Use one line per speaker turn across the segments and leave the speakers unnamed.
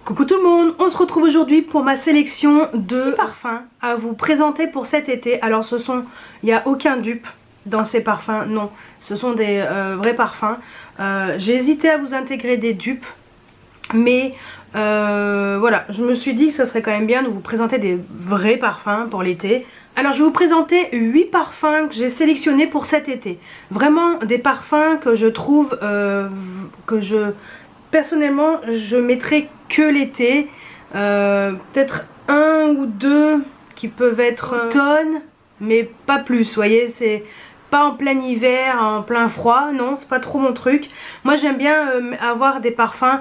Coucou tout le monde, on se retrouve aujourd'hui pour ma sélection de parfums à vous présenter pour cet été. Alors il n'y a aucun dupe dans ces parfums, non, ce sont des vrais parfums. J'ai hésité à vous intégrer des dupes, mais voilà, je me suis dit que ça serait quand même bien de vous présenter des vrais parfums pour l'été. Alors je vais vous présenter 8 parfums que j'ai sélectionnés pour cet été. Vraiment des parfums que je trouve, personnellement je mettrai que l'été. Peut-être un ou deux qui peuvent être automne, mais pas plus, vous voyez, c'est pas en plein hiver, en plein froid, non, c'est pas trop mon truc. Moi j'aime bien avoir des parfums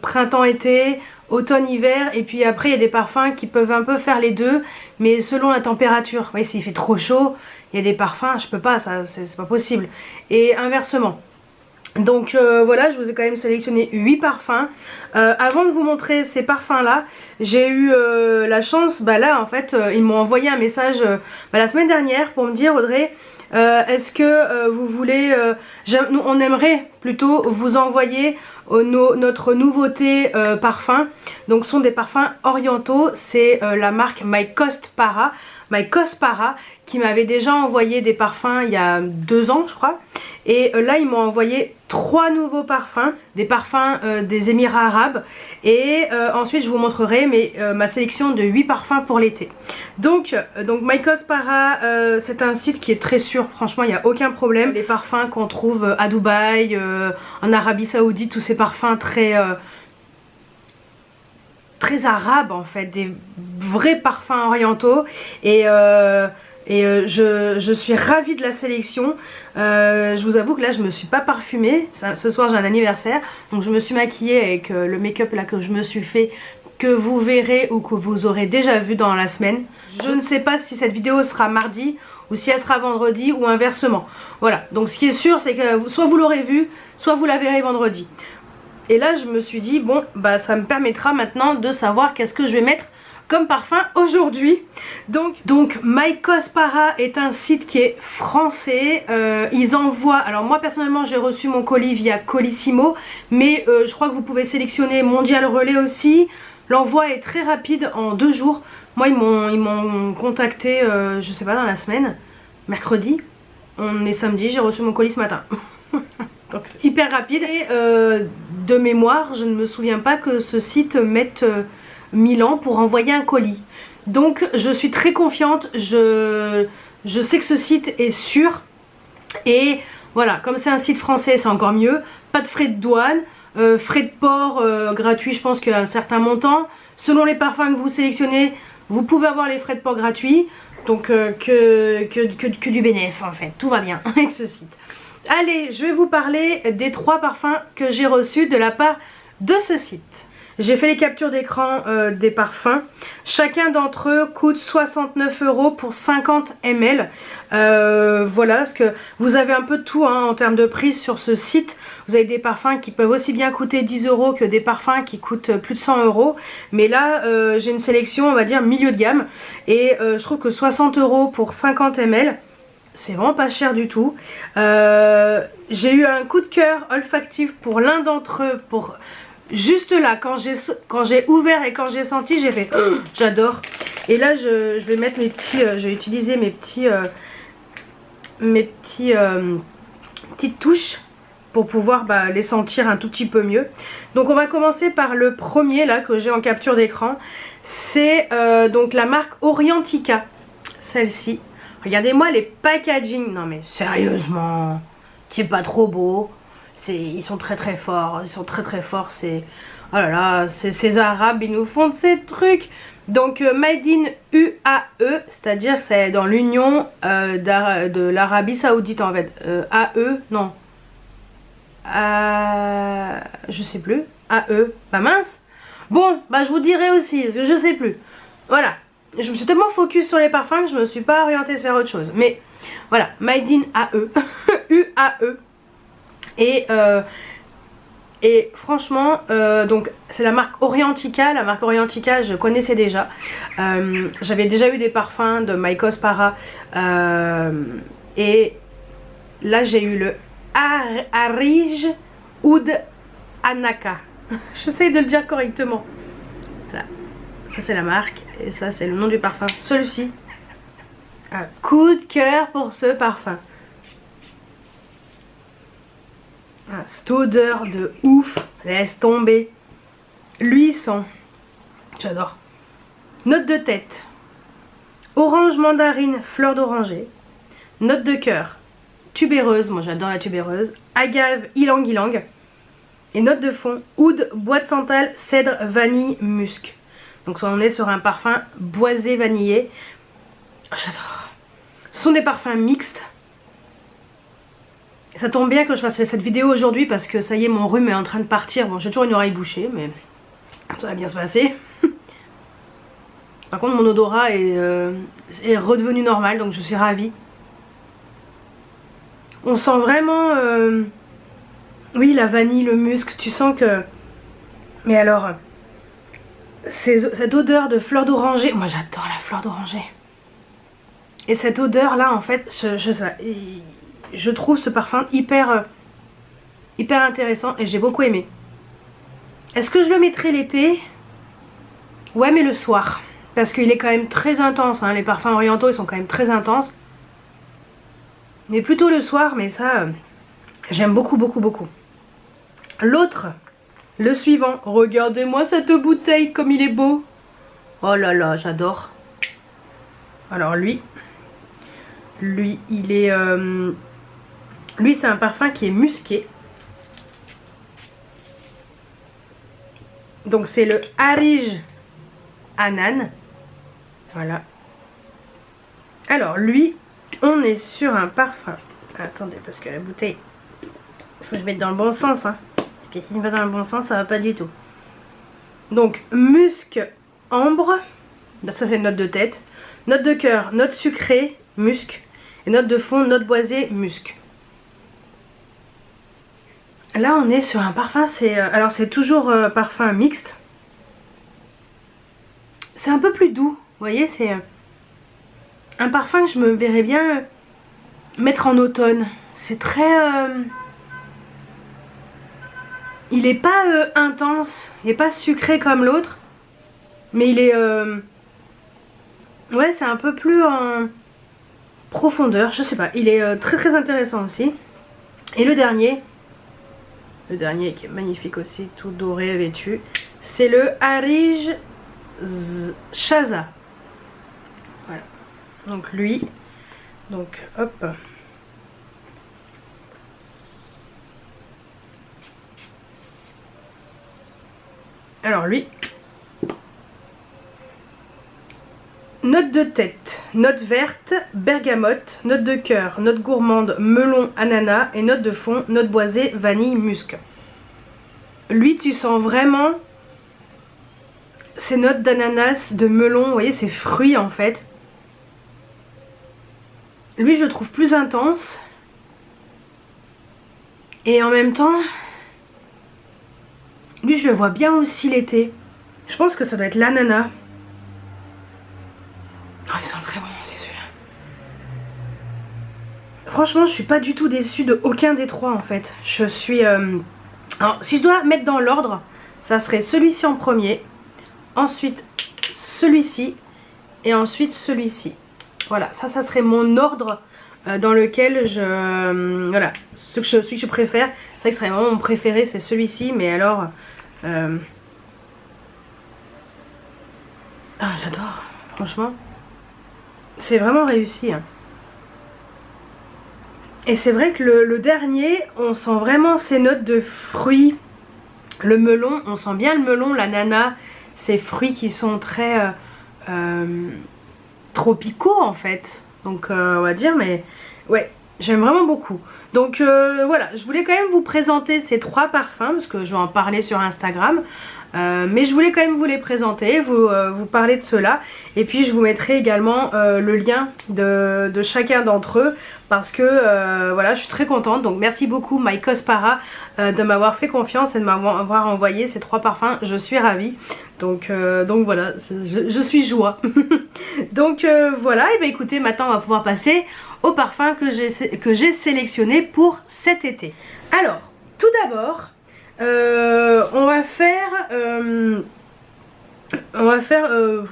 printemps-été, automne-hiver, et puis après il y a des parfums qui peuvent un peu faire les deux, mais selon la température. Vous voyez, s'il fait trop chaud, il y a des parfums, je peux pas, ça c'est pas possible. Et inversement. Donc voilà, je vous ai quand même sélectionné 8 parfums. Avant de vous montrer ces parfums là, j'ai eu la chance, là en fait ils m'ont envoyé un message la semaine dernière pour me dire: Audrey, est-ce que vous voulez, nous on aimerait plutôt vous envoyer notre nouveauté parfum. Donc ce sont des parfums orientaux, c'est la marque My Cost Para qui m'avait déjà envoyé des parfums il y a 2 ans je crois. Et là ils m'ont envoyé 3 nouveaux parfums, des parfums des Émirats Arabes. Et ensuite je vous montrerai ma sélection de 8 parfums pour l'été. Donc My Cost Para, c'est un site qui est très sûr, franchement il n'y a aucun problème. Les parfums qu'on trouve à Dubaï, en Arabie Saoudite, tous ces parfums très arabes en fait, des vrais parfums orientaux. Et je suis ravie de la sélection. Je vous avoue que là je me suis pas parfumée. Ce soir j'ai un anniversaire, donc je me suis maquillée avec le make-up là que je me suis fait, que vous verrez ou que vous aurez déjà vu dans la semaine. Je ne sais pas si cette vidéo sera mardi ou si elle sera vendredi ou inversement. Voilà, donc ce qui est sûr c'est que soit vous l'aurez vu, soit vous la verrez vendredi. Et là je me suis dit bon ça me permettra maintenant de savoir qu'est-ce que je vais mettre comme parfum aujourd'hui. Donc My Cost Para est un site qui est français. Ils envoient, alors moi personnellement j'ai reçu mon colis via Colissimo, mais je crois que vous pouvez sélectionner Mondial Relais aussi. L'envoi est très rapide, en 2 jours. Moi ils m'ont contacté je sais pas, dans la semaine, mercredi, on est samedi, j'ai reçu mon colis ce matin. Donc c'est hyper rapide. Et de mémoire je ne me souviens pas que ce site mette 1000 ans pour envoyer un colis. Donc je suis très confiante, je sais que ce site est sûr. Et voilà, comme c'est un site français c'est encore mieux. Pas de frais de douane, frais de port gratuits, je pense qu'à un certain montant. Selon les parfums que vous sélectionnez, vous pouvez avoir les frais de port gratuits. Donc que du bénéfice en fait, tout va bien avec ce site. Allez, je vais vous parler des 3 parfums que j'ai reçus de la part de ce site. J'ai fait les captures d'écran des parfums. Chacun d'entre eux coûte 69 € pour 50 ml. Voilà, parce que vous avez un peu de tout en termes de prix sur ce site. Vous avez des parfums qui peuvent aussi bien coûter 10 € que des parfums qui coûtent plus de 100 €. Mais là, j'ai une sélection, on va dire, milieu de gamme. Et je trouve que 60 € pour 50 ml, c'est vraiment pas cher du tout. J'ai eu un coup de cœur olfactif pour l'un d'entre eux, juste là, quand j'ai ouvert et quand j'ai senti, j'ai fait j'adore. Et là je vais mettre mes petits, je vais utiliser mes petites touches pour pouvoir les sentir un tout petit peu mieux. Donc on va commencer par le premier là que j'ai en capture d'écran. C'est donc la marque Orientica, celle-ci. Regardez-moi les packaging, non mais sérieusement, c'est pas trop beau. Ils sont très forts, c'est... Oh là là, ces arabes, ils nous font de ces trucs. Donc Made in UAE, c'est-à-dire que c'est dans l'union de l'Arabie Saoudite en fait. AE, non. Je sais plus. AE, pas mince. Bon, je vous dirai aussi, parce que je sais plus. Voilà, je me suis tellement focus sur les parfums que je me suis pas orientée sur autre chose. Mais voilà, Made in AE, UAE. Et franchement, donc c'est la marque Orientica. La marque Orientica je connaissais déjà. J'avais déjà eu des parfums de My Cost Para. Et là j'ai eu le Arij Oud Anaka. J'essaye de le dire correctement. Voilà. Ça c'est la marque et ça c'est le nom du parfum. Celui-ci. Un coup de cœur pour ce parfum. Ah, cette odeur de ouf. Laisse tomber. Lui sent. J'adore. Note de tête. Orange mandarine, fleur d'oranger. Note de cœur. Tubéreuse, moi j'adore la tubéreuse. Agave, ylang ylang. Et note de fond, oud, bois de santal, cèdre, vanille, musc. Donc on est sur un parfum boisé vanillé. J'adore. Ce sont des parfums mixtes. Ça tombe bien que je fasse cette vidéo aujourd'hui parce que ça y est, mon rhume est en train de partir. Bon, j'ai toujours une oreille bouchée, mais ça va bien se passer. Par contre, mon odorat est redevenu normal, donc je suis ravie. On sent vraiment... oui, la vanille, le musc, tu sens que... Mais alors, cette odeur de fleur d'oranger... Moi, j'adore la fleur d'oranger. Et cette odeur-là, en fait, je trouve ce parfum hyper intéressant et j'ai beaucoup aimé. Est-ce que je le mettrai l'été? Ouais, mais le soir. Parce qu'il est quand même très intense, hein. Les parfums orientaux, ils sont quand même très intenses. Mais plutôt le soir, mais ça, j'aime beaucoup, beaucoup, beaucoup. L'autre, le suivant. Regardez-moi cette bouteille, comme il est beau. Oh là là, j'adore. Alors lui, il est... lui, c'est un parfum qui est musqué. Donc c'est le Harij Anan. Voilà. Alors lui, on est sur un parfum. Attendez, parce que la bouteille, il faut que je mette dans le bon sens. Hein. Parce que si je mets dans le bon sens, ça va pas du tout. Donc musc ambre. Ça c'est une note de tête. Note de cœur, note sucrée, musc. Et note de fond, note boisée, musc. Là on est sur un parfum, alors c'est toujours parfum mixte. C'est un peu plus doux, vous voyez, c'est un parfum que je me verrais bien mettre en automne. C'est très... il est pas intense, il est pas sucré comme l'autre. Mais il est... ouais, c'est un peu plus en profondeur, je sais pas. Il est très très intéressant aussi. Et le dernier qui est magnifique aussi, tout doré vêtu, c'est le Harij Shaza. Voilà. Donc lui, donc hop. Alors lui, note de tête, note verte, bergamote, note de cœur, note gourmande, melon, ananas et note de fond, note boisée, vanille, musc. Lui, tu sens vraiment ces notes d'ananas, de melon, vous voyez, ces fruits en fait. Lui, je le trouve plus intense. Et en même temps, lui, je le vois bien aussi l'été. Je pense que ça doit être l'ananas. Oh, ils sont très bons, c'est celui-là. Franchement, je suis pas du tout déçue de aucun des trois en fait. Je suis... Alors, si je dois mettre dans l'ordre, ça serait celui-ci en premier. Ensuite, celui-ci. Et ensuite, celui-ci. Voilà, ça serait mon ordre dans lequel je... voilà, celui que je préfère. C'est vrai que ce serait vraiment mon préféré, c'est celui-ci. Mais alors... ah, j'adore, franchement. C'est vraiment réussi. Hein. Et c'est vrai que le dernier, on sent vraiment ces notes de fruits. Le melon, on sent bien le melon, l'ananas, ces fruits qui sont très tropicaux en fait. Donc on va dire, mais ouais, j'aime vraiment beaucoup. Donc voilà, je voulais quand même vous présenter ces trois parfums, parce que je vais en parler sur Instagram. Mais je voulais quand même vous les présenter, vous parler de cela. Et puis je vous mettrai également le lien de chacun d'entre eux. Parce que voilà, je suis très contente. Donc merci beaucoup My Cospara de m'avoir fait confiance et de m'avoir envoyé ces trois parfums. Je suis ravie. Donc voilà, je suis joie. Donc voilà, et bien écoutez, maintenant on va pouvoir passer aux parfums que j'ai sélectionnés pour cet été. Alors, tout d'abord... On va faire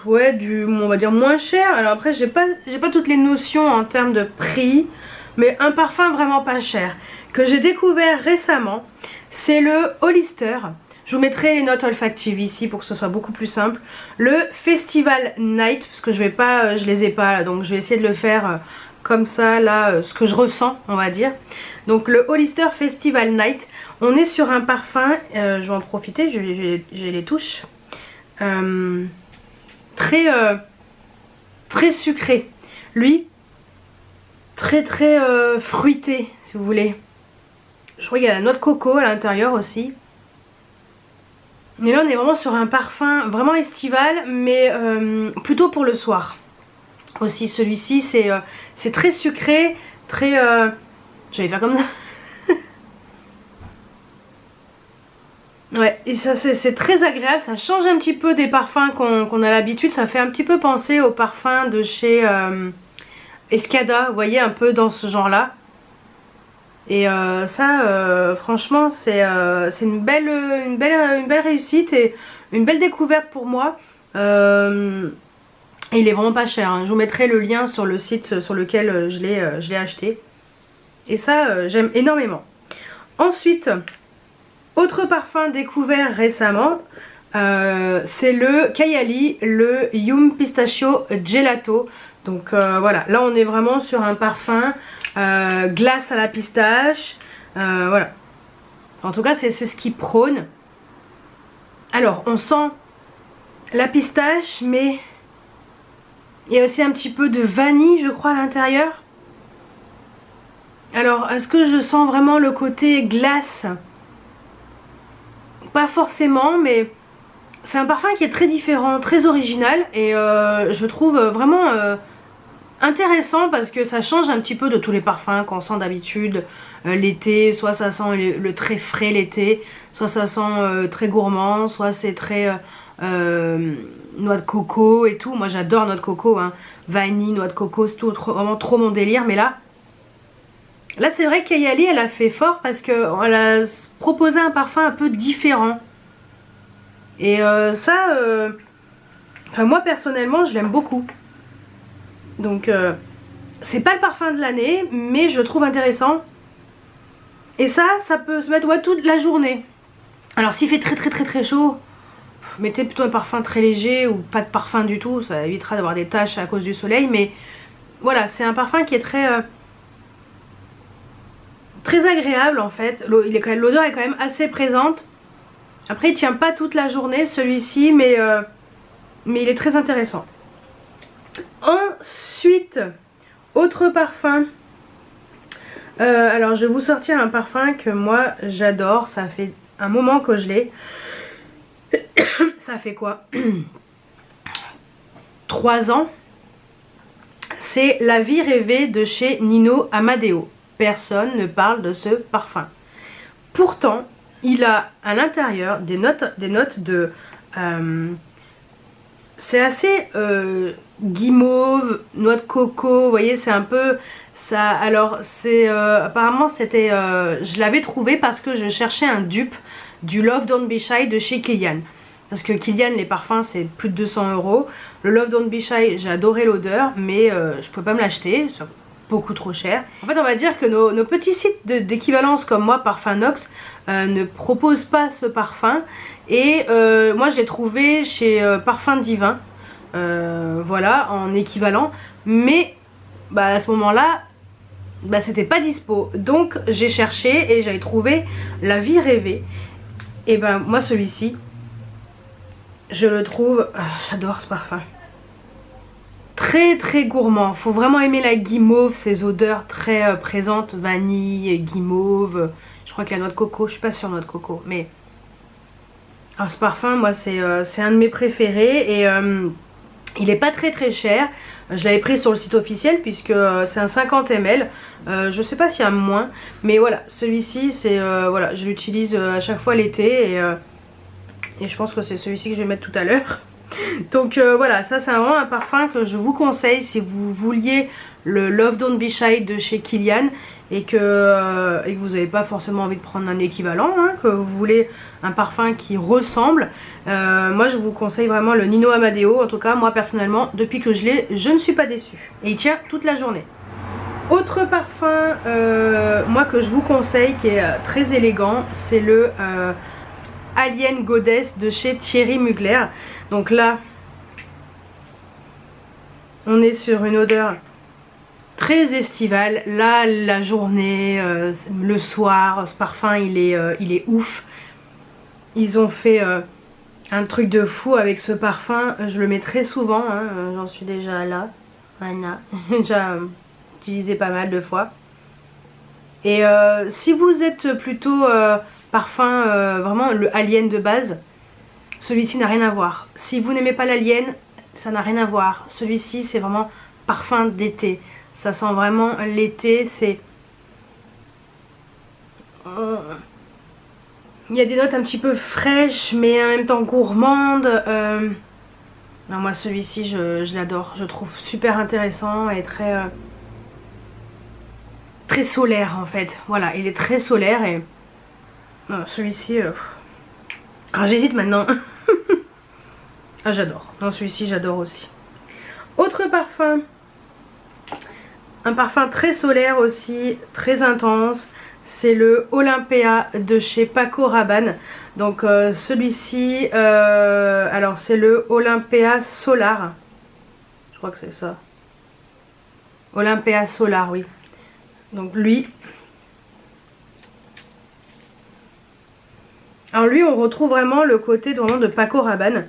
ouais, on va dire moins cher. Alors après j'ai pas toutes les notions en termes de prix, mais un parfum vraiment pas cher que j'ai découvert récemment, c'est le Hollister. Je vous mettrai les notes olfactives ici pour que ce soit beaucoup plus simple. Le Festival Night, parce que je les ai pas là, donc je vais essayer de le faire comme ça là, ce que je ressens on va dire. Donc le Hollister Festival Night, on est sur un parfum, je vais en profiter, j'ai les touches. Très sucré, lui très fruité si vous voulez. Je crois qu'il y a la noix de coco à l'intérieur aussi, mais là on est vraiment sur un parfum vraiment estival, mais plutôt pour le soir aussi. Celui-ci c'est très sucré, très j'allais faire comme ça. Ouais, et ça c'est très agréable, ça change un petit peu des parfums qu'on a l'habitude, ça fait un petit peu penser aux parfums de chez Escada, vous voyez, un peu dans ce genre là. Et ça franchement c'est une belle réussite et une belle découverte pour moi. Et il est vraiment pas cher, hein. Je vous mettrai le lien sur le site sur lequel je l'ai acheté. Et ça j'aime énormément. Ensuite, autre parfum découvert récemment, c'est le Kayali, le Yum Pistachio Gelato. Donc voilà, là on est vraiment sur un parfum glace à la pistache, voilà. En tout cas c'est ce qui prône. Alors on sent la pistache, mais il y a aussi un petit peu de vanille je crois à l'intérieur. Alors est-ce que je sens vraiment le côté glace? Pas forcément, mais c'est un parfum qui est très différent, très original, et je trouve vraiment intéressant parce que ça change un petit peu de tous les parfums qu'on sent d'habitude l'été. Soit ça sent le très frais l'été, soit ça sent très gourmand, soit c'est très noix de coco et tout. Moi j'adore noix de coco, hein. Vanille, noix de coco, c'est vraiment trop mon délire. Mais là c'est vrai qu'Ayali elle a fait fort parce qu'elle a proposé un parfum un peu différent. Et enfin moi personnellement je l'aime beaucoup. Donc c'est pas le parfum de l'année, mais je le trouve intéressant. Et ça peut se mettre toute la journée. Alors s'il fait très chaud, mettez plutôt un parfum très léger ou pas de parfum du tout. Ça évitera d'avoir des taches à cause du soleil. Mais voilà, c'est un parfum qui est très agréable en fait. L'odeur est quand même assez présente. Après il tient pas toute la journée celui-ci, mais il est très intéressant. Ensuite, autre parfum. Alors je vais vous sortir un parfum que moi j'adore. Ça fait un moment que je l'ai. Ça fait quoi 3 ans. C'est La Vie Rêvée de chez Nino Amadeo. Personne ne parle de ce parfum. Pourtant, il a à l'intérieur des notes de... c'est assez guimauve, noix de coco, vous voyez, c'est un peu ça. Alors c'est apparemment c'était je l'avais trouvé parce que je cherchais un dupe du Love Don't Be Shy de chez Kilian. Parce que Kilian, les parfums c'est plus de 200 €. Le Love Don't Be Shy, j'ai adoré l'odeur, mais je pouvais pas me l'acheter, c'est beaucoup trop cher. En fait on va dire que nos petits sites d'équivalence comme moi, Parfum Nox, ne proposent pas ce parfum. Et moi je l'ai trouvé chez Parfum Divin, voilà, en équivalent. Mais à ce moment là c'était pas dispo, donc j'ai cherché et j'avais trouvé La Vie Rêvée. Et moi celui-ci je le trouve, j'adore ce parfum, très gourmand. Faut vraiment aimer la guimauve, ces odeurs très présentes, vanille, guimauve, je crois qu'il y a noix de coco, je suis pas sûre noix de coco, mais alors ce parfum moi c'est un de mes préférés. Et il est pas très cher. Je l'avais pris sur le site officiel puisque c'est un 50 ml. Je sais pas s'il y a moins, mais voilà, celui-ci c'est voilà, je l'utilise à chaque fois l'été. Et je pense que c'est celui-ci que je vais mettre tout à l'heure. Donc voilà, ça c'est vraiment un parfum que je vous conseille si vous vouliez le Love Don't Be Shy de chez Kilian et que vous n'avez pas forcément envie de prendre un équivalent, hein, que vous voulez un parfum qui ressemble. Moi je vous conseille vraiment le Nino Amadeo. En tout cas moi personnellement, depuis que je l'ai, je ne suis pas déçue. Et il tient toute la journée. Autre parfum moi que je vous conseille qui est très élégant, c'est le Alien Goddess de chez Thierry Mugler. Donc là on est sur une odeur très estivale. Là la journée, le soir, ce parfum il est ouf. Ils ont fait un truc de fou avec ce parfum. Je le mets très souvent, hein. J'en suis déjà là. Voilà. J'ai déjà utilisé pas mal de fois. Et si vous êtes plutôt parfum vraiment le Alien de base, celui-ci n'a rien à voir. Si vous n'aimez pas l'Alien, ça n'a rien à voir. Celui-ci c'est vraiment parfum d'été. Ça sent vraiment l'été. C'est il y a des notes un petit peu fraîches mais en même temps gourmandes. Non, moi celui-ci je l'adore. Je trouve super intéressant et très solaire en fait. Voilà, il est très solaire et celui-ci... Alors j'hésite maintenant. Ah j'adore. Non, celui-ci j'adore aussi. Autre parfum. Un parfum très solaire aussi, très intense. C'est le Olympea de chez Paco Rabanne. Donc celui-ci, alors c'est le Olympea Solar. Je crois que c'est ça. Olympea Solar, oui. Donc lui. Alors lui, on retrouve vraiment le côté vraiment de Paco Rabanne.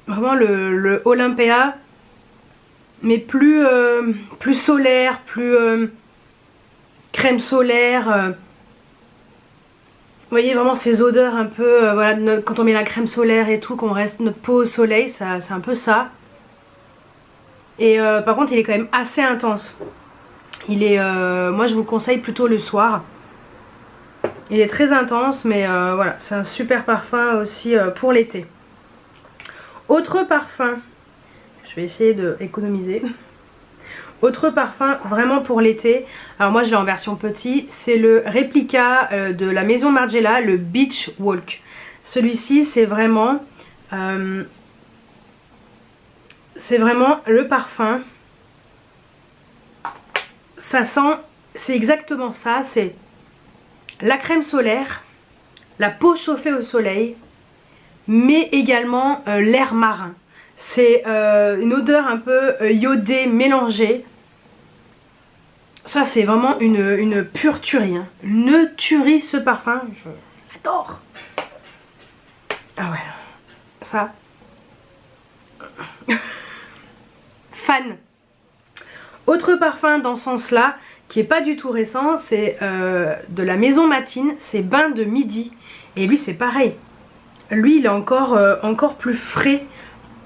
Vraiment le Olympea, mais plus solaire, plus crème solaire. Vous voyez vraiment ces odeurs un peu, voilà, quand on met la crème solaire et tout, qu'on reste notre peau au soleil, c'est un peu ça. Et par contre, il est quand même assez intense. Il est, moi je vous le conseille plutôt le soir. Il est très intense, mais voilà, c'est un super parfum aussi pour l'été. Autre parfum, je vais essayer d'économiser. Autre parfum vraiment pour l'été, alors moi je l'ai en version petit, c'est le réplica de la maison Margiela, le Beach Walk. Celui-ci c'est vraiment le parfum. Ça sent, c'est exactement ça, c'est la crème solaire, la peau chauffée au soleil, mais également l'air marin. C'est une odeur un peu iodée, mélangée. Ça c'est vraiment une pure tuerie, hein. Une tuerie ce parfum, j'adore. Ah ouais, ça. Fan. Autre parfum dans ce sens-là, qui est pas du tout récent, c'est de la maison Matine, c'est Bain de Midi. Et lui c'est pareil. Lui il est encore plus frais,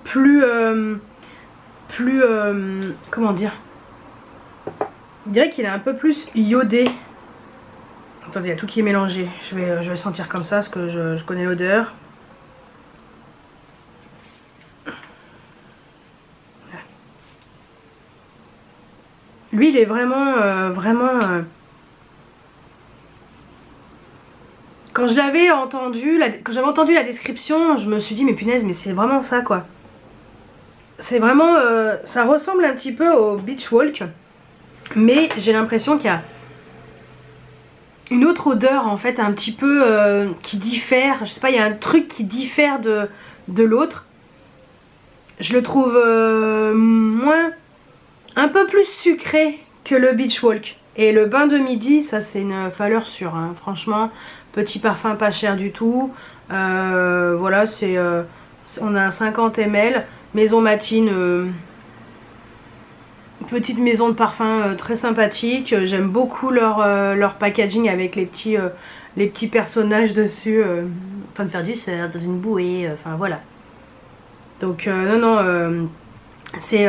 plus comment dire, je dirais qu'il est un peu plus iodé. Attendez, il y a tout qui est mélangé. Je vais sentir comme ça parce que je connais l'odeur. Lui il est vraiment quand j'avais entendu la description, je me suis dit mais punaise, mais c'est vraiment ça quoi. C'est vraiment ça ressemble un petit peu au Beach Walk, mais j'ai l'impression qu'il y a une autre odeur en fait un petit peu qui diffère. Je sais pas, il y a un truc qui diffère de l'autre. Je le trouve un peu plus sucré que le Beach Walk. Et le Bain de Midi, ça c'est une valeur sûre, hein. Franchement, petit parfum pas cher du tout. Voilà, on a 50 ml. Maison Matine, petite maison de parfum très sympathique. J'aime beaucoup leur packaging avec les petits personnages dessus, en train de faire du surf dans une bouée, enfin voilà. Donc non, c'est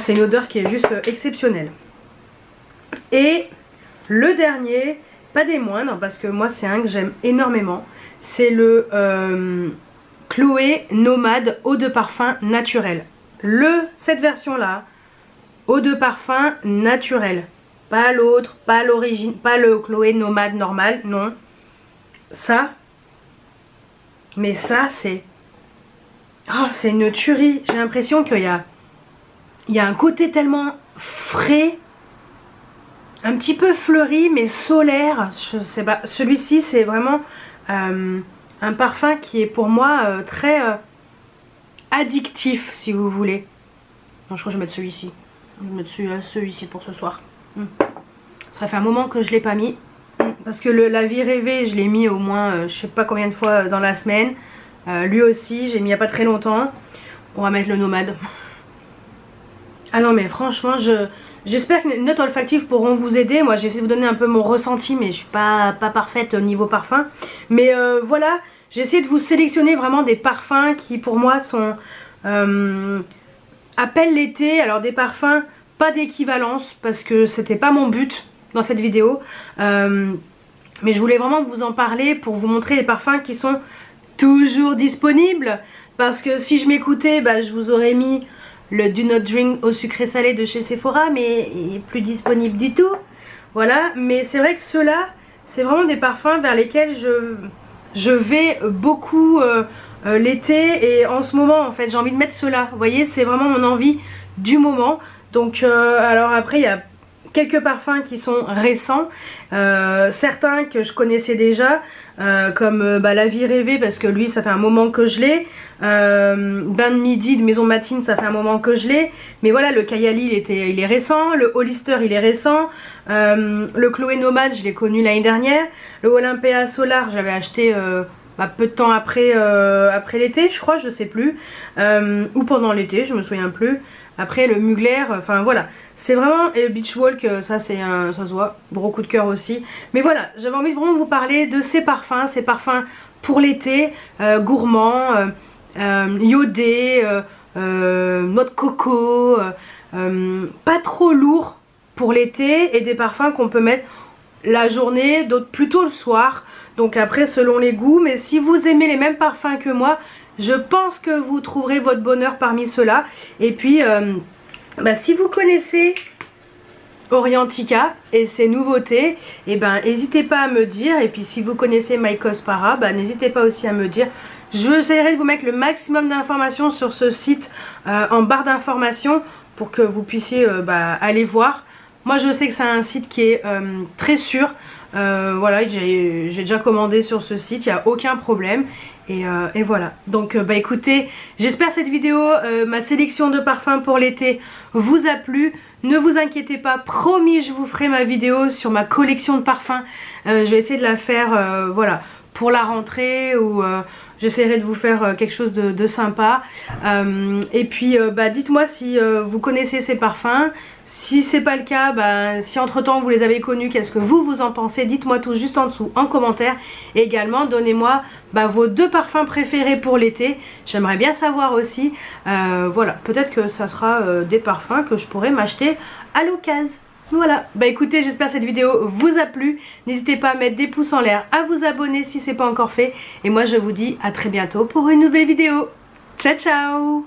une odeur qui est juste exceptionnelle. Et le dernier, pas des moindres, parce que moi c'est un que j'aime énormément, c'est le Chloé Nomade eau de parfum naturel. Cette version là, eau de parfum naturel. Pas l'autre, pas l'origine, pas le Chloé Nomade normal, non. Ça, mais ça c'est... Oh, c'est une tuerie. J'ai l'impression qu'il y a un côté tellement frais, un petit peu fleuri, mais solaire. Je sais pas. Celui-ci, c'est vraiment un parfum qui est pour moi très addictif, si vous voulez. Non, je crois que je vais mettre celui-ci. Je vais mettre celui-ci pour ce soir. Ça fait un moment que je l'ai pas mis. Parce que la vie rêvée, je l'ai mis au moins, je sais pas combien de fois dans la semaine. Lui aussi, j'ai mis il n'y a pas très longtemps. On va mettre le Nomade. Ah non mais franchement, j'espère que les notes olfactives pourront vous aider. Moi j'essaie de vous donner un peu mon ressenti, mais je suis pas parfaite au niveau parfum. Mais voilà, j'essaie de vous sélectionner vraiment des parfums qui pour moi sont... appellent l'été. Alors des parfums, pas d'équivalence, parce que c'était pas mon but dans cette vidéo. Mais je voulais vraiment vous en parler pour vous montrer des parfums qui sont toujours disponibles. Parce que si je m'écoutais, bah, je vous aurais mis le Do Not Drink au sucré salé de chez Sephora, mais il n'est plus disponible du tout. Voilà, mais c'est vrai que ceux-là, c'est vraiment des parfums vers lesquels je vais beaucoup l'été. Et en ce moment, en fait, j'ai envie de mettre ceux-là. Vous voyez, c'est vraiment mon envie du moment. Donc, alors après, il y a quelques parfums qui sont récents, certains que je connaissais déjà, comme La Vie Rêvée, parce que lui ça fait un moment que je l'ai, Bain de Midi de Maison Matine, ça fait un moment que je l'ai, mais voilà, le Kayali il est récent, le Hollister il est récent, le Chloé Nomade je l'ai connu l'année dernière, le Olympea Solar j'avais acheté peu de temps après l'été, je crois, je sais plus, ou pendant l'été, je me souviens plus. Après le Mugler, enfin voilà, c'est vraiment, et Beach Walk, ça ça se voit, gros coup de cœur aussi. Mais voilà, j'avais envie de vraiment vous parler de ces parfums pour l'été, gourmands, iodés, noix de coco, pas trop lourds pour l'été, et des parfums qu'on peut mettre la journée, d'autres plutôt le soir. Donc après selon les goûts, mais si vous aimez les mêmes parfums que moi, je pense que vous trouverez votre bonheur parmi ceux-là. Et puis si vous connaissez Orientica et ses nouveautés, et n'hésitez pas à me dire. Et puis si vous connaissez My Cospara, n'hésitez pas aussi à me dire. J'essaierai de vous mettre le maximum d'informations sur ce site en barre d'informations pour que vous puissiez aller voir. Moi je sais que c'est un site qui est très sûr. Voilà, j'ai déjà commandé sur ce site, il n'y a aucun problème. Et voilà, donc écoutez, j'espère cette vidéo, ma sélection de parfums pour l'été vous a plu. Ne vous inquiétez pas, promis, je vous ferai ma vidéo sur ma collection de parfums. Je vais essayer de la faire voilà, pour la rentrée, ou j'essaierai de vous faire quelque chose de sympa. Et puis dites-moi si vous connaissez ces parfums. Si c'est pas le cas, si entre temps vous les avez connus, qu'est-ce que vous en pensez? Dites-moi tout juste en dessous en commentaire. Et également donnez-moi vos 2 parfums préférés pour l'été. J'aimerais bien savoir aussi. Voilà, peut-être que ça sera des parfums que je pourrais m'acheter à l'occasion. Voilà, écoutez, j'espère que cette vidéo vous a plu. N'hésitez pas à mettre des pouces en l'air, à vous abonner si c'est pas encore fait. Et moi je vous dis à très bientôt pour une nouvelle vidéo. Ciao ciao.